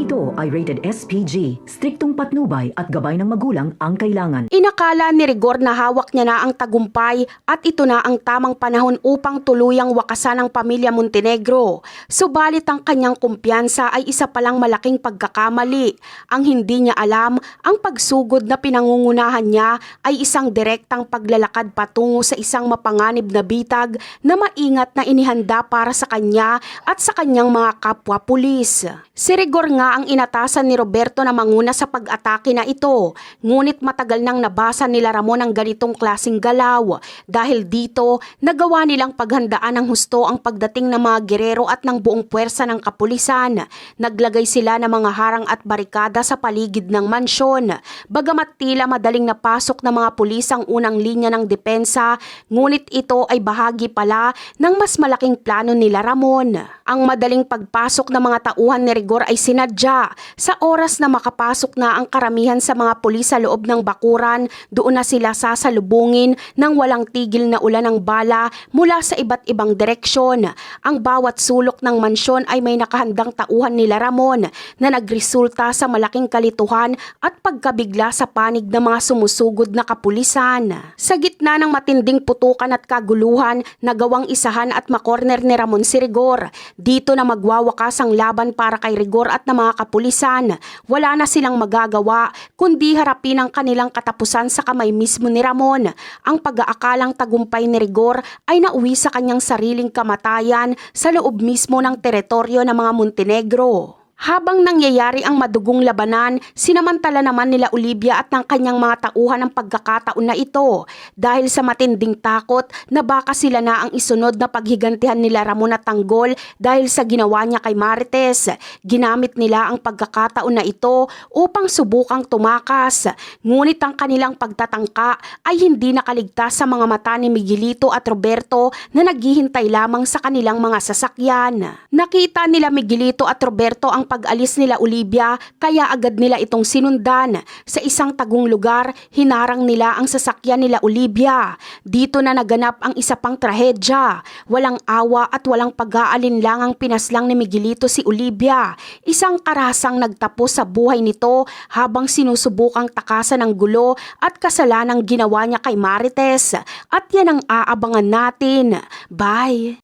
ito ay rated SPG. Striktong patnubay at gabay ng magulang ang kailangan. Inakala ni Rigor na hawak niya na ang tagumpay at ito na ang tamang panahon upang tuluyang wakasan ang pamilya Montenegro. Subalit ang kanyang kumpiyansa ay isa palang malaking pagkakamali. Ang hindi niya alam, ang pagsugod na pinangungunahan niya ay isang direktang paglalakad patungo sa isang mapanganib na bitag na maingat na inihanda para sa kanya at sa kanyang mga kapwa pulis. Si Rigor nga ang inatasan ni Roberto na manguna sa pag-atake na ito, ngunit matagal nang nabasa nila Ramon ang ganitong klaseng galaw. Dahil dito, nagawa nilang paghandaan ng husto ang pagdating ng mga gerero at ng buong puwersa ng kapulisan. Naglagay sila ng mga harang at barikada sa paligid ng mansyon. Bagamat tila madaling napasok ng mga pulis ang unang linya ng depensa, ngunit ito ay bahagi pala ng mas malaking plano nila Ramon. Ang madaling pagpasok ng mga tauhan ni Rigor ay sinadya. Sa oras na makapasok na ang karamihan sa mga pulis sa loob ng bakuran, doon na sila sasalubungin ng walang tigil na ulan ng bala mula sa iba't ibang direksyon. Ang bawat sulok ng mansyon ay may nakahandang tauhan nila Ramon na nagresulta sa malaking kalituhan at pagkabigla sa panig ng mga sumusugod na kapulisan. Sa gitna ng matinding putukan at kaguluhan, nagawang isahan at makorner ni Ramon si Rigor. Dito na magwawakas ang laban para kay Rigor at ng mga kapulisan. Wala na silang magagawa kundi harapin ang kanilang katapusan sa kamay mismo ni Ramon. Ang pag-aakalang tagumpay ni Rigor ay nauwi sa kanyang sariling kamatayan sa loob mismo ng teritoryo ng mga Montenegro. Habang nangyayari ang madugong labanan, sinamantala naman nila Olivia at ng kanyang mga tauhan ang pagkakataon na ito. Dahil sa matinding takot na baka sila na ang isunod na paghigantihan nila Ramon at Tanggol dahil sa ginawa niya kay Marites. Ginamit nila ang pagkakataon na ito upang subukang tumakas. Ngunit ang kanilang pagtatangka ay hindi nakaligtas sa mga mata ni Miguelito at Roberto na naghihintay lamang sa kanilang mga sasakyan. Nakita nila Miguelito at Roberto ang pag-alis nila Olivia, kaya agad nila itong sinundan. Sa isang tagong lugar, hinarang nila ang sasakyan nila Olivia. Dito na naganap ang isa pang trahedya. Walang awa at walang pag-aalinlangang pinaslang ni Miguelito si Olivia. Isang karasang nagtapos sa buhay nito habang sinusubukang takasan ng gulo at kasalanang ginawa niya kay Marites. At yan ang aabangan natin. Bye!